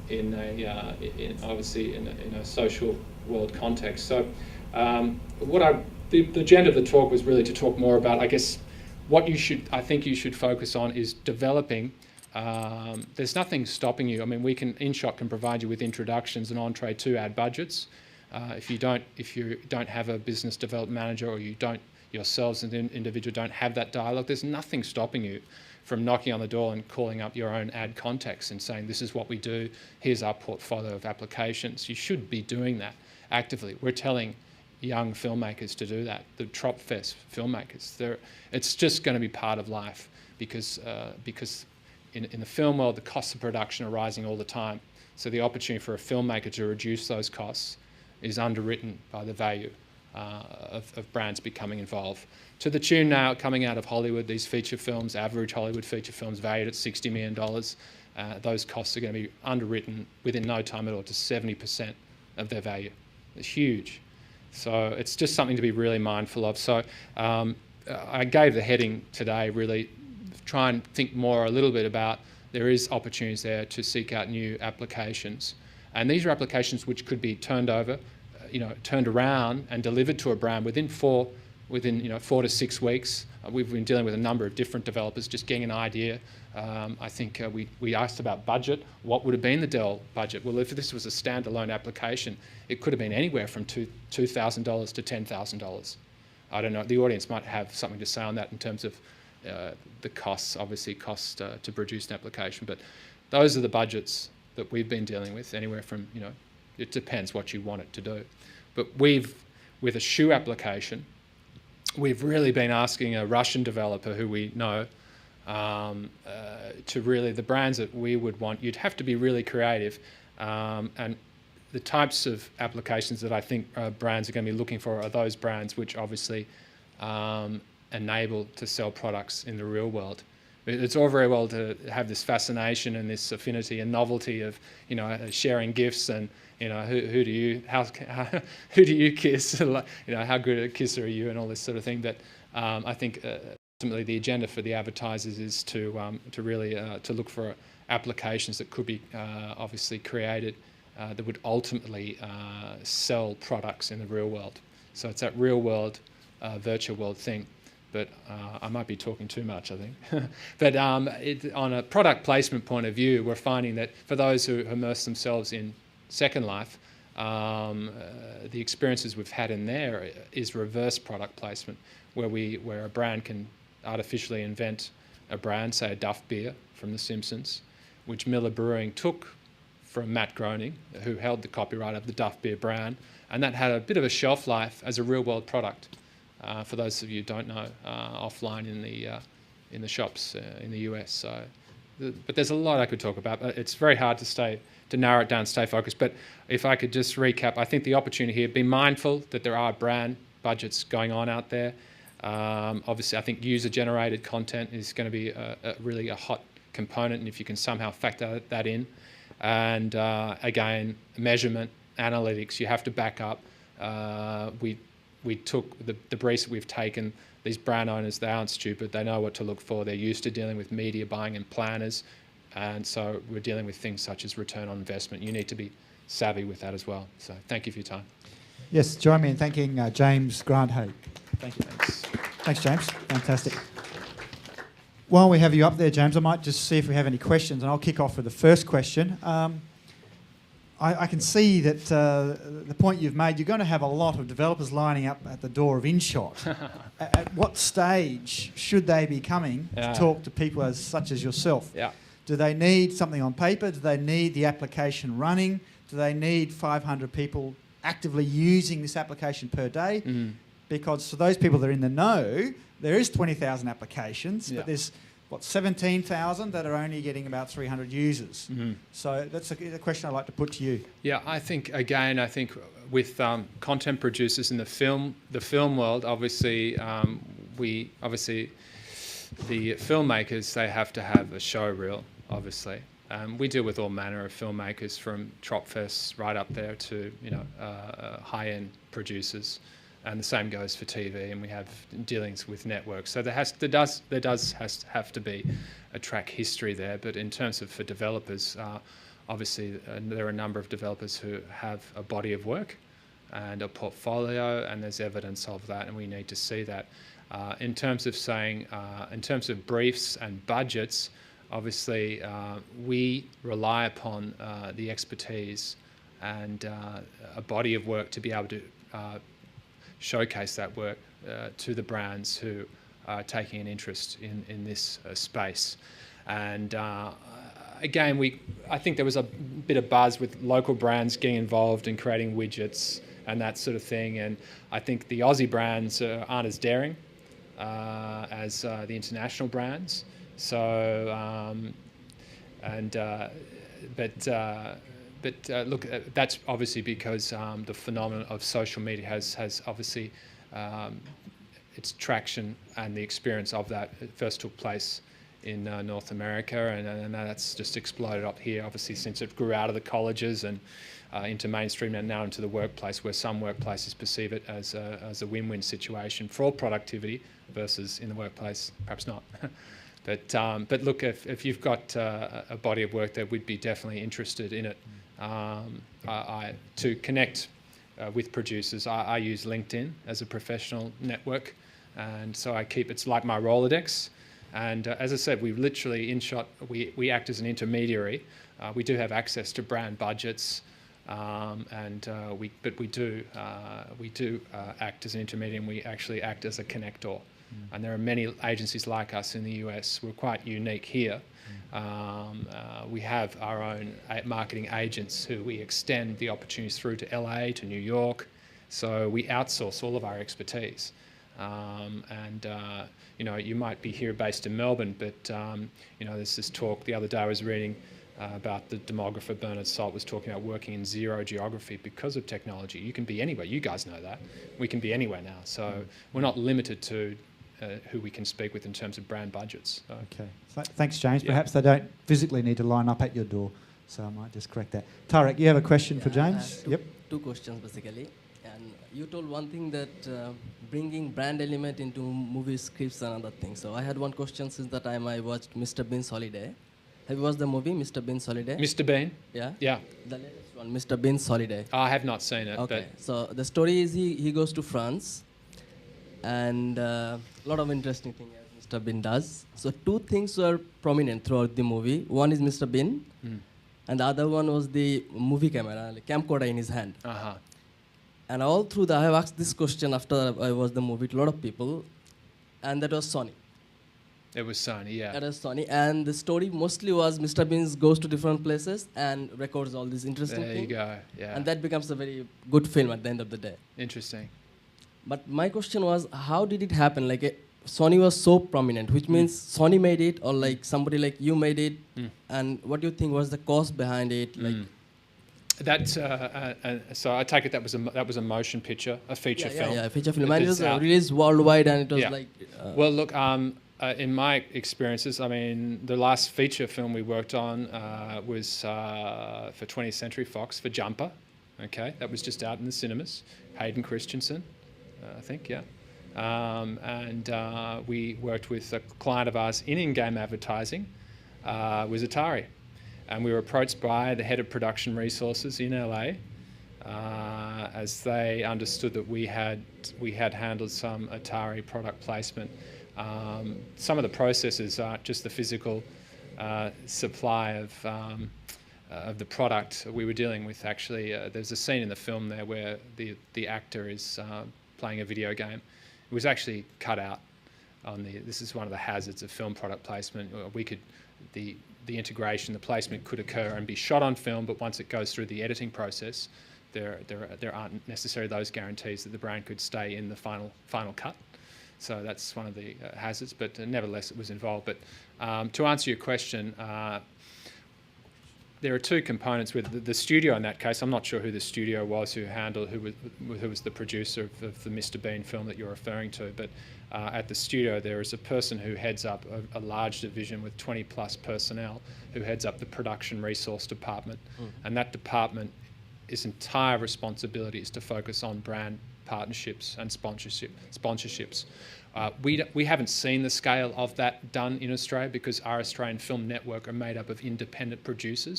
in obviously in a social world context. So the agenda of the talk was really to talk more about, I guess, what I think you should focus on is developing. There's nothing stopping you. I mean, InShot can provide you with introductions and entree to ad budgets. If you don't have a business development manager, or you don't yourselves as an individual don't have that dialogue, there's nothing stopping you from knocking on the door and calling up your own ad contacts and saying, this is what we do, here's our portfolio of applications. You should be doing that actively. We're telling young filmmakers to do that, the Tropfest filmmakers. It's just going to be part of life because in the film world, the costs of production are rising all the time. So the opportunity for a filmmaker to reduce those costs is underwritten by the value of brands becoming involved. To the tune now coming out of Hollywood, these feature films, average Hollywood feature films valued at $60 million, those costs are going to be underwritten within no time at all to 70% of their value. It's huge. So it's just something to be really mindful of. So I gave the heading today, really try and think more a little bit about there is opportunities there to seek out new applications. And these are applications which could be turned around and delivered to a brand within 4 to 6 weeks. We've been dealing with a number of different developers, just getting an idea. I think we asked about budget. What would have been the Dell budget? Well, if this was a standalone application, it could have been anywhere from $2,000 to $10,000. I don't know. The audience might have something to say on that in terms of the costs, obviously costs to produce an application. But those are the budgets that we've been dealing with, anywhere from, it depends what you want it to do. But with a shoe application, we've really been asking a Russian developer who we know to really, the brands that we would want, you'd have to be really creative. And the types of applications that I think brands are going to be looking for are those brands which obviously enable to sell products in the real world. It's all very well to have this fascination and this affinity and novelty of, sharing gifts and, who do you kiss? How good a kisser are you and all this sort of thing. But I think ultimately the agenda for the advertisers is to really to look for applications that could be obviously created that would ultimately sell products in the real world. So it's that real world, virtual world thing. But I might be talking too much, I think. But on a product placement point of view, we're finding that for those who immerse themselves in Second Life, the experiences we've had in there is reverse product placement, where a brand can artificially invent a brand, say a Duff beer from The Simpsons, which Miller Brewing took from Matt Groening, who held the copyright of the Duff beer brand, and that had a bit of a shelf life as a real-world product. For those of you who don't know, offline in the shops in the US. So, but there's a lot I could talk about. But it's very hard to narrow it down, stay focused. But if I could just recap, I think the opportunity here, be mindful that there are brand budgets going on out there. Obviously, I think user-generated content is going to be really a hot component, and if you can somehow factor that in, and again, measurement, analytics, you have to back up. We took the briefs that we've taken. These brand owners, they aren't stupid. They know what to look for. They're used to dealing with media buying and planners. And so we're dealing with things such as return on investment. You need to be savvy with that as well. So thank you for your time. Yes, join me in thanking James Grant-Hay. Thank you. Thanks. Thanks, James. Fantastic. While we have you up there, James, I might just see if we have any questions, and I'll kick off with the first question. I can see that the point you've made, you're going to have a lot of developers lining up at the door of InShot. At what stage should they be coming to talk to people such as yourself? Yeah. Do they need something on paper? Do they need the application running? Do they need 500 people actively using this application per day? Mm-hmm. Because for those people that are in the know, there is 20,000 applications, but there's 17,000 that are only getting about 300 users. Mm-hmm. So that's a question I'd like to put to you. Yeah, I think with content producers in the film world, obviously the filmmakers, they have to have a show reel, obviously. We deal with all manner of filmmakers, from Tropfest right up there to high-end producers. And the same goes for TV, and we have dealings with networks. So there does have to be a track history there. But in terms of for developers, obviously there are a number of developers who have a body of work and a portfolio, and there's evidence of that, and we need to see that. In terms of saying, in terms of briefs and budgets, obviously we rely upon the expertise and a body of work to be able to showcase that work to the brands who are taking an interest in this space. And again, I think there was a bit of buzz with local brands getting involved in creating widgets and that sort of thing. And I think the Aussie brands aren't as daring as the international brands. So, look, that's obviously because the phenomenon of social media has obviously its traction, and the experience of that first took place in North America, and that's just exploded up here, obviously, since it grew out of the colleges and into mainstream and now into the workplace, where some workplaces perceive it as a win-win situation for productivity versus in the workplace, perhaps not. But look, if you've got a body of work that we'd be definitely interested in it, to connect with producers, I use LinkedIn as a professional network, and so it's like my Rolodex. And as I said, we literally we act as an intermediary. We do have access to brand budgets, but we do act as an intermediary, and we actually act as a connector. And there are many agencies like us in the US. We're quite unique here. We have our own marketing agents who we extend the opportunities through to LA, to New York. So we outsource all of our expertise. You might be here based in Melbourne, but there's this talk the other day I was reading about the demographer Bernard Salt was talking about working in zero geography because of technology. You can be anywhere. You guys know that. We can be anywhere now. So we're not limited to who we can speak with in terms of brand budgets. So. Okay. Thanks, James. Yeah. Perhaps they don't physically need to line up at your door, so I might just correct that. Tarek, you have a question for James? Yep. Two questions, basically. And you told one thing that bringing brand element into movie scripts and other things. So I had one question since the time I watched Mr. Bean's Holiday. Have you watched the movie, Mr. Bean's Holiday? Mr. Bean? Yeah? Yeah. The latest one, Mr. Bean's Holiday. I have not seen it. Okay. So the story is he goes to France, and a lot of interesting things Mr. Bean does. So two things were prominent throughout the movie. One is Mr. Bean, and the other one was the movie camera, like camcorder in his hand. Uh-huh. And all through I have asked this question after I watched the movie to a lot of people, and that was Sony. It was Sony, yeah. That was Sony, and the story mostly was Mr. Bean goes to different places and records all these interesting things. There you go, yeah. And that becomes a very good film at the end of the day. Interesting. But my question was, how did it happen? Like, Sony was so prominent, which means Sony made it, or like somebody like you made it, and what do you think was the cost behind it? Like. That's so I take it that was a motion picture, a feature film. Yeah, a feature film. And it was released worldwide, and it was like. Well, look, in my experiences, I mean, the last feature film we worked on was for 20th Century Fox for Jumper. Okay, that was just out in the cinemas. Hayden Christensen, I think, yeah. And we worked with a client of ours in-game advertising, was Atari. And we were approached by the head of production resources in LA as they understood that we had handled some Atari product placement. Some of the processes aren't just the physical supply of the product. We were dealing with actually, there's a scene in the film there where the actor is playing a video game. It was actually cut out on this is one of the hazards of film product placement. The integration, the placement could occur and be shot on film, but once it goes through the editing process, there aren't necessarily those guarantees that the brand could stay in the final cut. So that's one of the hazards, but nevertheless it was involved. But to answer your question, there are two components with the studio in that case. I'm not sure who the studio was who was the producer of the Mr. Bean film that you're referring to, but at the studio there is a person who heads up a large division with 20 plus personnel who heads up the production resource department. And that department, its entire responsibility is to focus on brand partnerships and sponsorships. We haven't seen the scale of that done in Australia because our Australian film network are made up of independent producers.